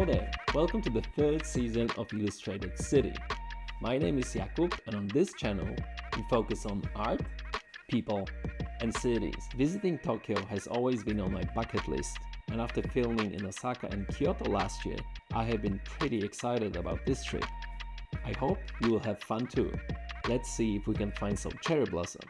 there, welcome to the third season of Illustrated City. My name is Jakub, and on this channel we focus on art, people and cities. Visiting Tokyo has always been on my bucket list, and after filming in Osaka and Kyoto last year, I have been pretty excited about this trip. I hope you will have fun too. Let's see if we can find some cherry blossom.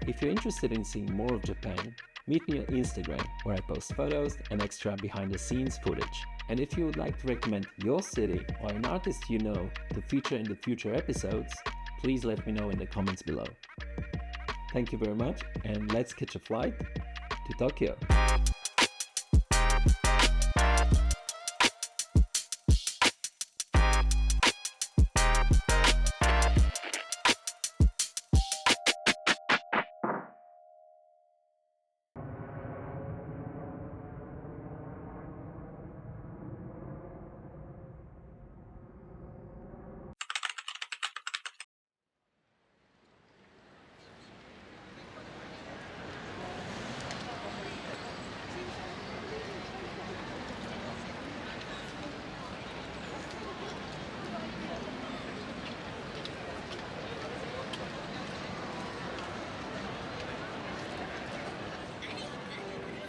If you're interested in seeing more of Japan, meet me on Instagram, where I post photos and extra behind the scenes footage. And if you would like to recommend your city or an artist you know to feature in the future episodes, please let me know in the comments below. Thank you very much, and let's catch a flight to Tokyo.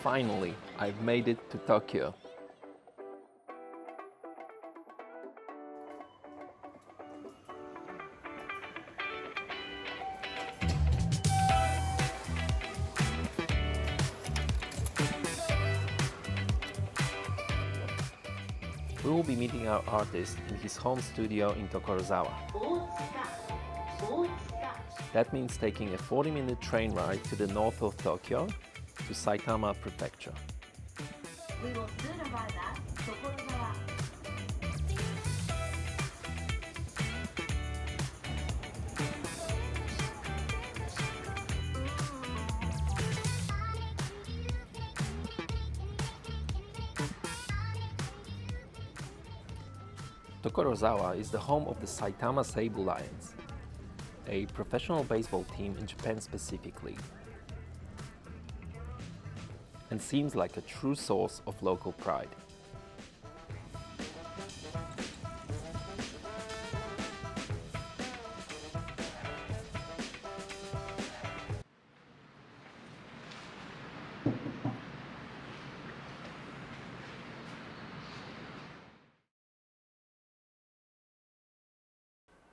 Finally, I've made it to Tokyo. We will be meeting our artist in his home studio in Tokorozawa. That means taking a 40-minute train ride to the north of Tokyo to Saitama Prefecture. We will soon arrive at Tokorozawa. Tokorozawa is the home of the Saitama Seibu Lions, a professional baseball team in Japan specifically, and seems like a true source of local pride.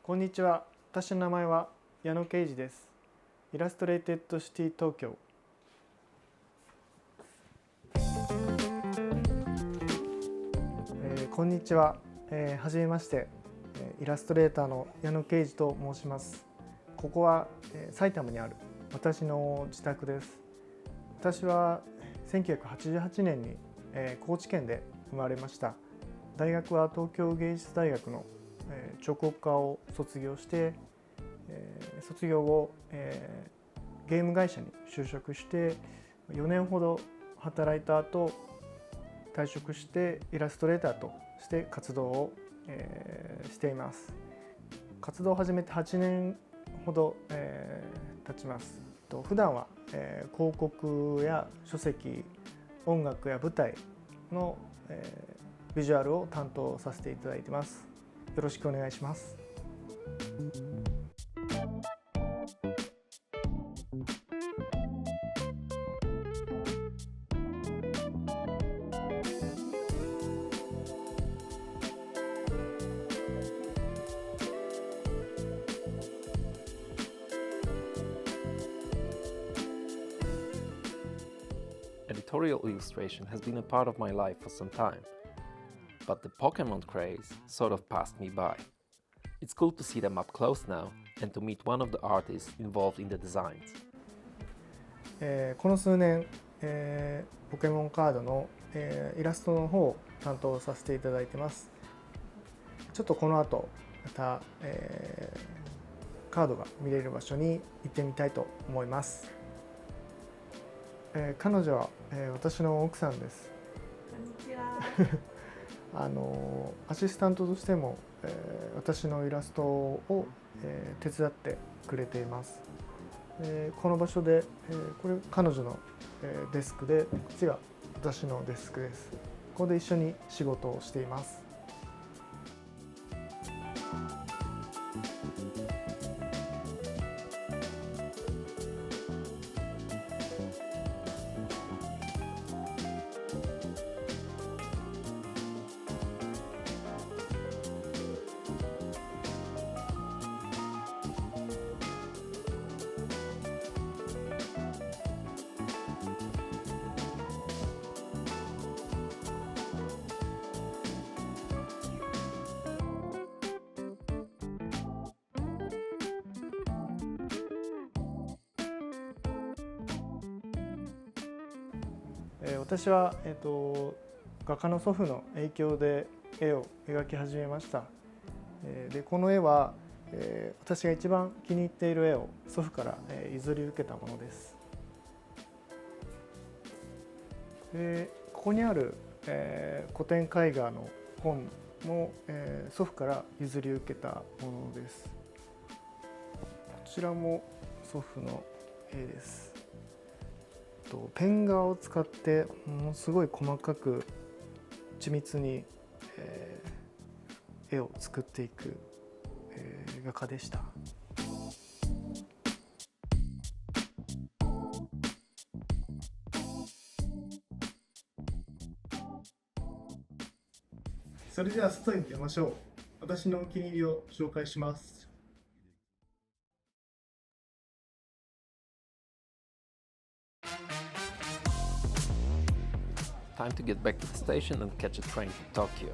こんにちは。私の名前は矢野啓二です。イラストレーテッドシティ東京。こんにちは。はじめまして。イラストレーターの矢野啓二と申します。ここは埼玉にある私の自宅です。私は1988年に高知県で生まれました。大学は東京芸術大学の彫刻科を卒業して、卒業後、ゲーム会社に就職して4年ほど働いた後、退職してイラストレーターとして活動を、しています。活動を始めて8年ほど、経ちます。普段は、広告や書籍、音楽や舞台の、ビジュアルを担当させていただいています。よろしくお願いします。Editorial illustration has been a part of my life for some time, but the Pokemon craze sort of passed me by. It's cool to see them up close now and to meet one of the artists involved in the designs. この数年、ポケモンカードの、イラストの方を担当させていただいてます。ちょっとこの後また、カードが見れる場所に行ってみたいと思います。彼女は、私の奥さんです。こんにちは。アシスタントとしても、私のイラストを、手伝ってくれています。この場所で、これ彼女の、デスクで、こっちが私のデスクです。ここで一緒に仕事をしています。私は、画家の祖父の影響で絵を描き始めました。でこの絵は、私が一番気に入っている絵を祖父から、譲り受けたものです。でここにある、古典絵画の本も、祖父から譲り受けたものです。こちらも祖父の絵です。ペン画を使ってものすごい細かく緻密に、絵を作っていく、画家でした。それでは外に出ましょう。私のお気に入りを紹介します。Time to get back to the station and catch a train to Tokyo.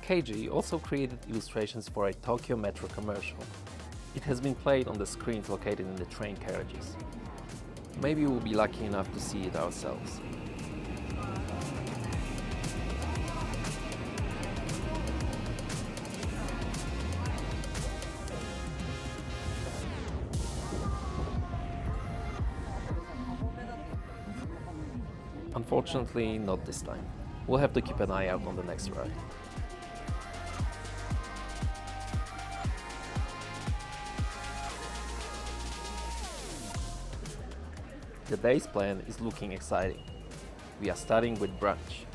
Keiji also created illustrations for a Tokyo Metro commercial. It has been played on the screens located in the train carriages. Maybe we'll be lucky enough to see it ourselves. Unfortunately, not this time. We'll have to keep an eye out on the next ride. The day's plan is looking exciting. We are starting with brunch.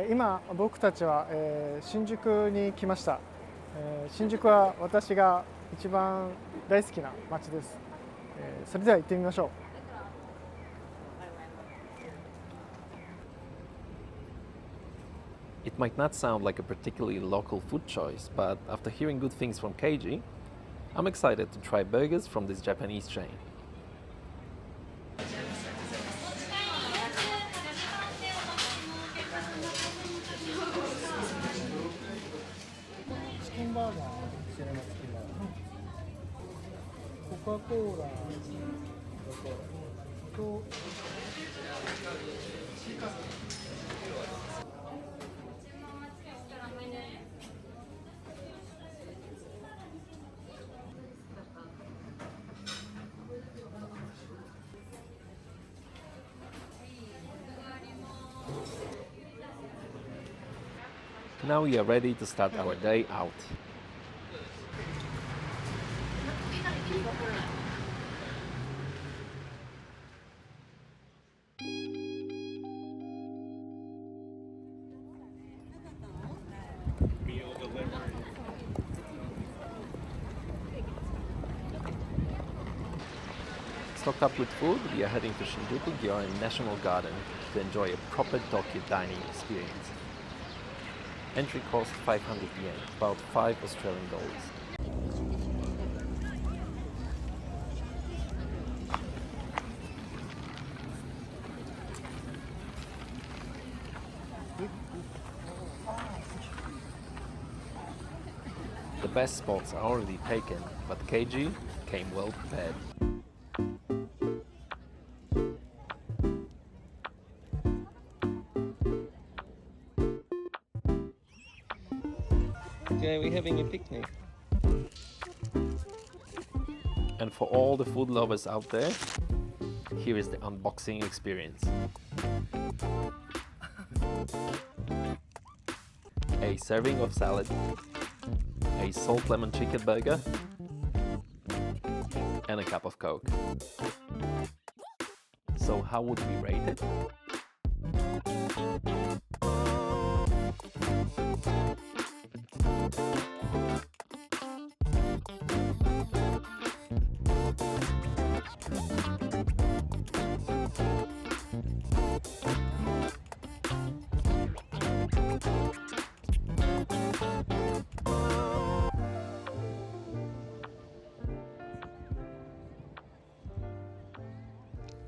今僕たちは、新宿に来ました。新宿は私が一番大好きな街です。それでは行ってみましょう。It might not sound like a particularly local food choice, but after hearing good things from Keiji, I'm excited to try burgers from this Japanese chain. Now we are ready to start our day out. Stocked up with food, we are heading to Shinjuku Gyoen National Garden to enjoy a proper Tokyo dining experience. Entry cost 500 yen, about $5 Australian. The best spots are already taken, but Keiji came well prepared. Okay, we're having a picnic. And for all the food lovers out there, here is the unboxing experience. A serving of salad, a salt lemon chicken burger, and a cup of Coke. So how would we rate it?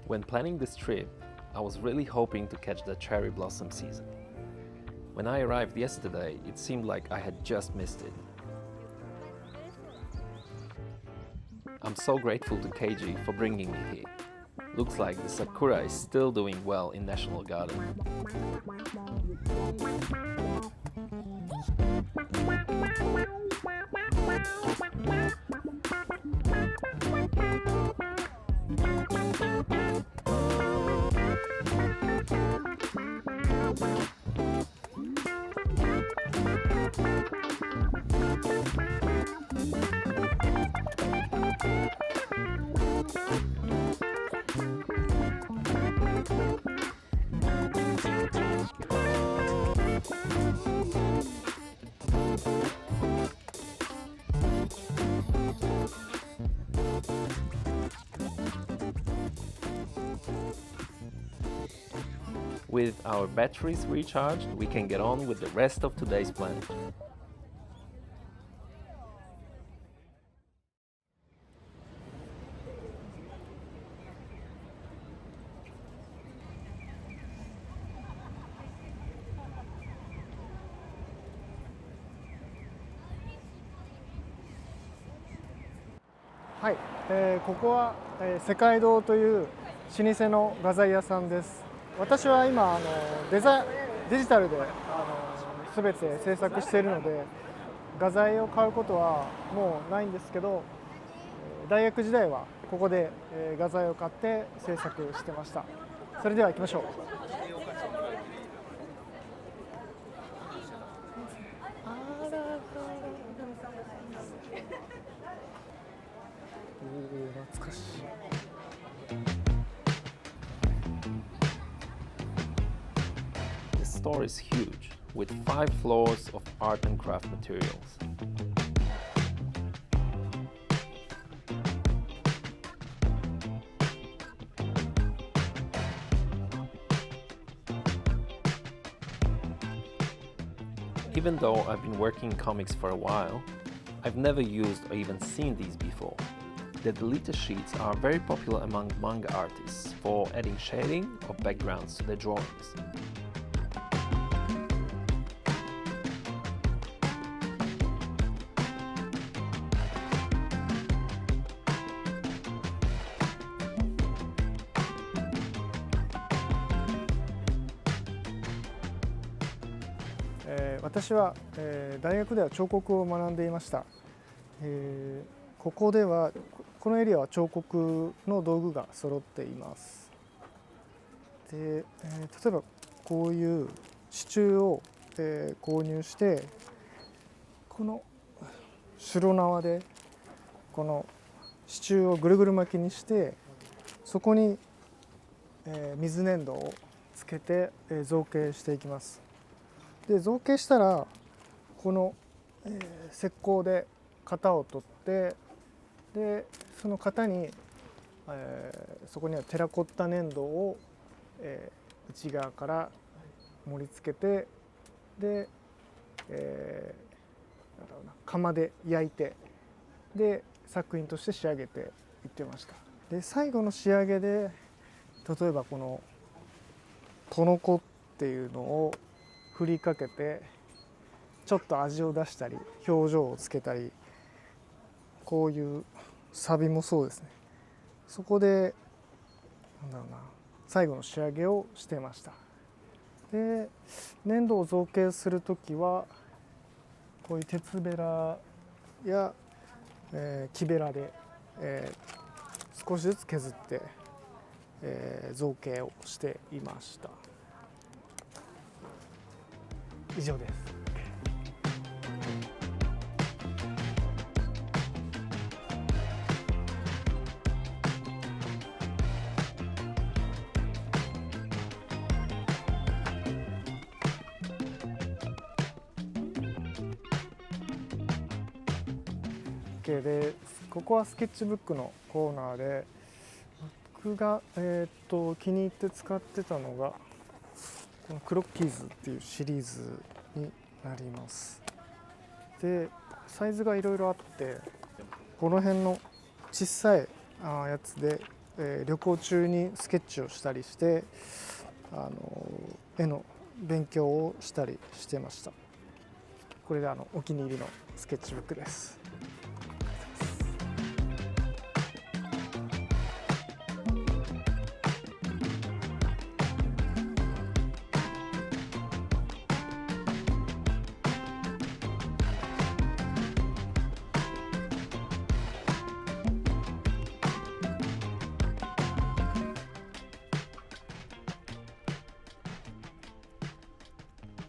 When planning this trip, I was really hoping to catch the cherry blossom season. When I arrived yesterday, it seemed like I had just missed it. I'm so grateful to Keiji for bringing me here. Looks like the sakura is still doing well in National Garden. With our batteries recharged, we can get on with the rest of today's plan.はい、ここは、世界堂という老舗の画材屋さんです。私は今デジタルで全て制作しているので画材を買うことはもうないんですけど、大学時代はここで画材を買って制作してました。それでは行きましょう。懐かしい。The store is huge, with 5 floors of art and craft materials. Even though I've been working in comics for a while, I've never used or even seen these before. The deleter sheets are very popular among manga artists for adding shading or backgrounds to their drawings. 私は大学では彫刻を学んでいました。ここではこのエリアは彫刻の道具が揃っています。で、例えばこういう支柱を、購入してこの白縄でこの支柱をぐるぐる巻きにしてそこに、水粘土をつけて、造形していきます。で造形したらこの、石膏で型を取ってでその型に、そこにはテラコッタ粘土を、内側から盛り付けてで、なんだろうな窯で焼いてで作品として仕上げていってました。で最後の仕上げで例えばこのトノコっていうのを振りかけてちょっと味を出したり表情をつけたり、こういうサビもそうですね。そこでなんだろうな、最後の仕上げをしてました。で粘土を造形する時はこういう鉄べらや、木べらで、少しずつ削って、造形をしていました。以上です。でここはスケッチブックのコーナーで、僕が、気に入って使ってたのがこのクロッキーズっていうシリーズになります。でサイズがいろいろあって、この辺の小さいやつで、旅行中にスケッチをしたりして絵の勉強をしたりしてました。これがお気に入りのスケッチブックです。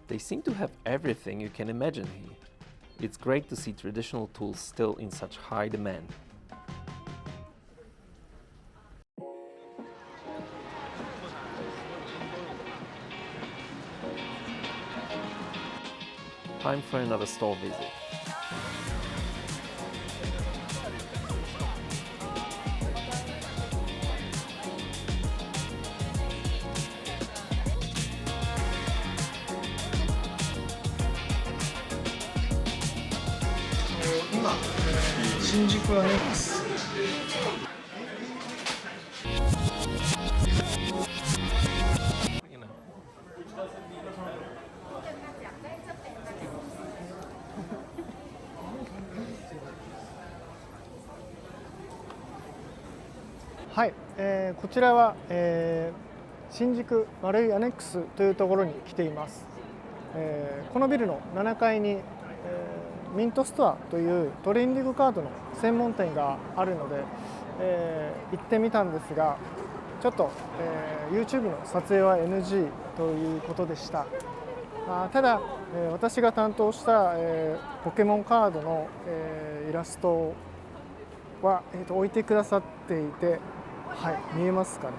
They seem to have everything you can imagine here. It's great to see traditional tools still in such high demand. Time for another store visit. Shinjuku Annex。はい、こちらは、新宿マルイアネックスというところに来ています。このビルの7階に、ミントストアというトレーディングカードの専門店があるので、行ってみたんですが、ちょっと、YouTube の撮影は NG ということでした。ただ、私が担当した、ポケモンカードの、イラストは、置いてくださっていて、はい、見えますかね。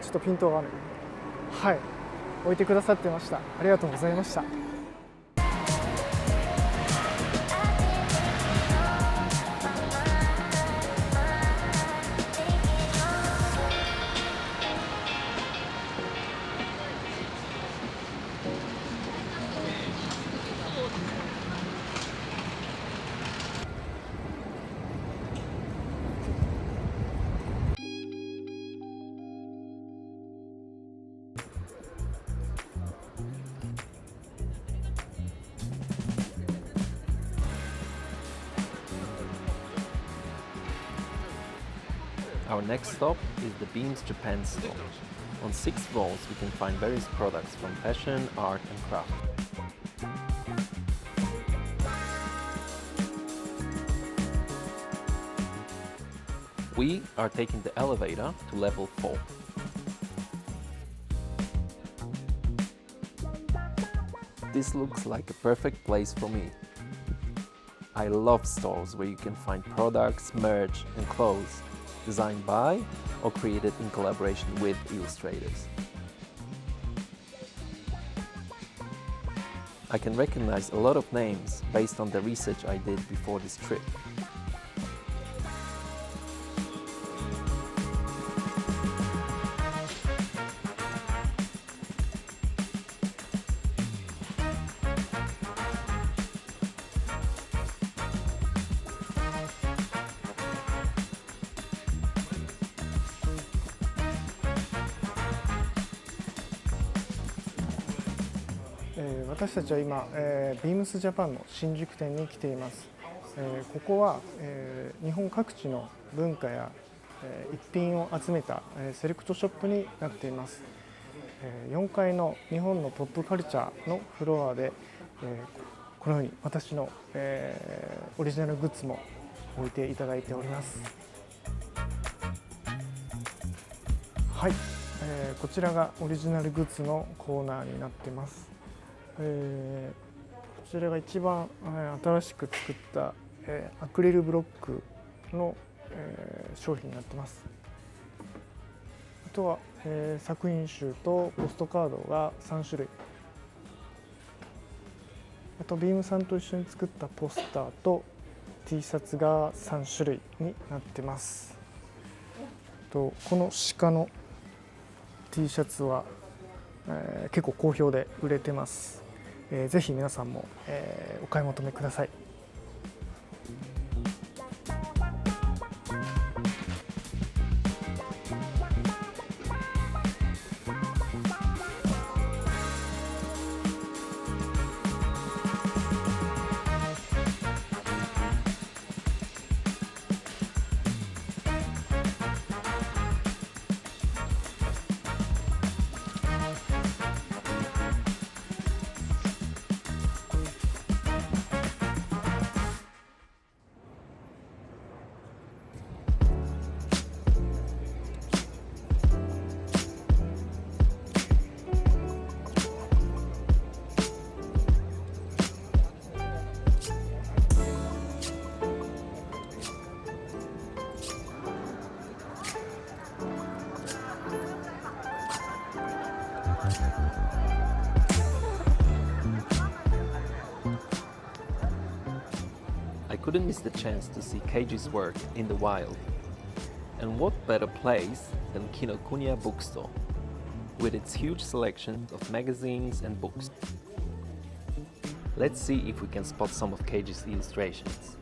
ちょっとピントが合わない。はい、置いてくださってました。ありがとうございました。Our next stop is the Beams Japan store. On 6 walls we can find various products from fashion, art and craft. We are taking the elevator to level 4. This looks like a perfect place for me. I love stores where you can find products, merch and clothes designed by or created in collaboration with illustrators. I can recognize a lot of names based on the research I did before this trip. 私たちは今、ビームスジャパンの新宿店に来ています。ここは、日本各地の文化や、一品を集めた、セレクトショップになっています。4階の日本のポップカルチャーのフロアで、このように私の、オリジナルグッズも置いていただいております。はい、こちらがオリジナルグッズのコーナーになっています。こちらが一番、新しく作った、アクリルブロックの、商品になっています。あとは、作品集とポストカードが3種類、あとビームさんと一緒に作ったポスターと T シャツが3種類になっています。とこの鹿の T シャツは、結構好評で売れてます。ぜひ皆さんも、お買い求めください。I couldn't miss the chance to see Keiji's work in the wild. And what better place than Kinokuniya bookstore, with its huge selection of magazines and books. Let's see if we can spot some of Keiji's illustrations.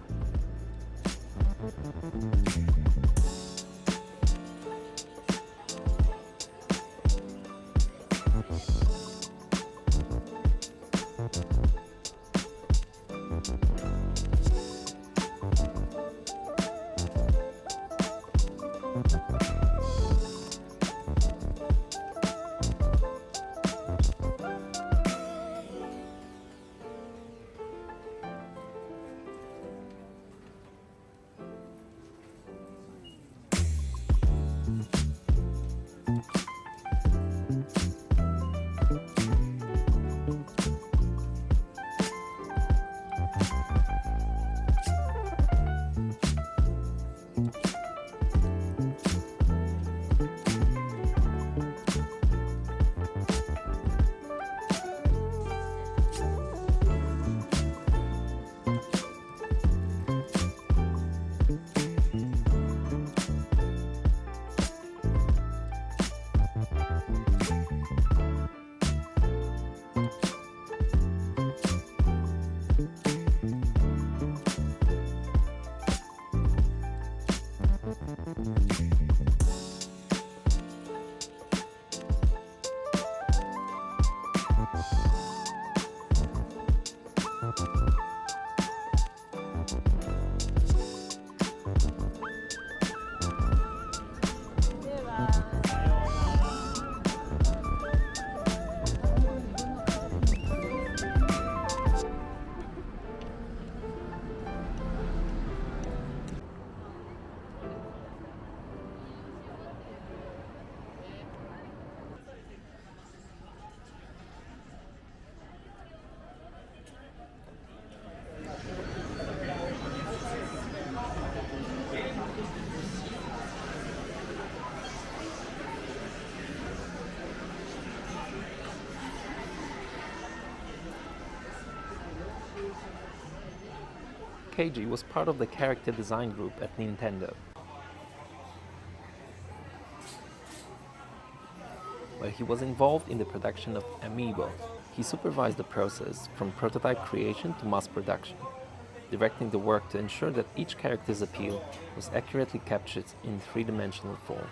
Keiji was part of the character design group at Nintendo, where he was involved in the production of Amiibo. He supervised the process from prototype creation to mass production, directing the work to ensure that each character's appeal was accurately captured in three-dimensional form.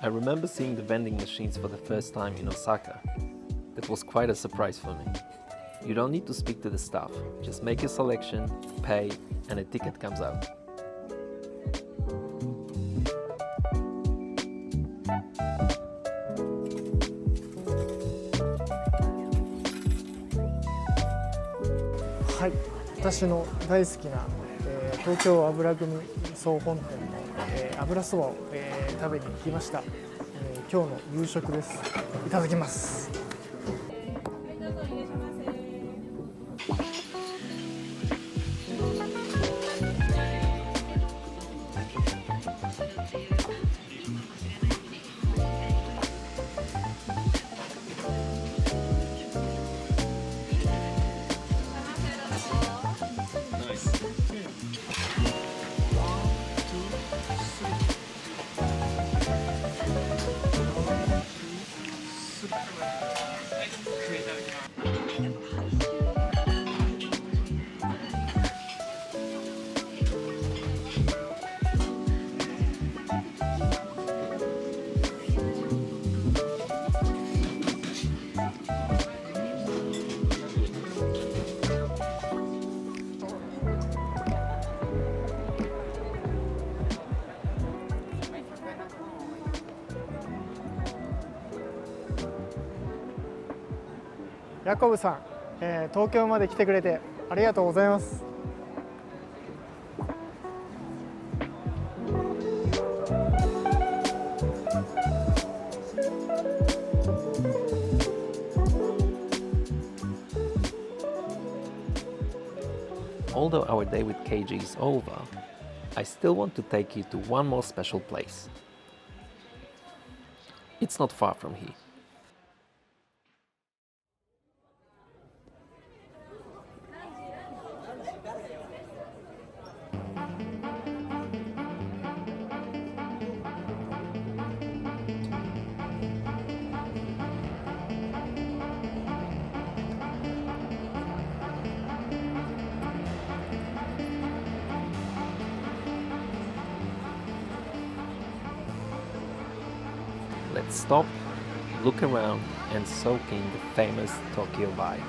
I remember seeing the vending machines for the first time in Osaka. That was quite a surprise for me. You don't need to speak to the staff, just make a selection, pay, and a ticket comes out.はい、私の大好きな、東京油組総本店の、油そばを、食べに来ました、今日の夕食です。いただきます。ヤコブさん、東京まで来てくれてありがとうございます。Although our day with Keiji is over, I still want to take you to one more special place. It's not far from here. Let's stop, look around, and soak in the famous Tokyo vibe.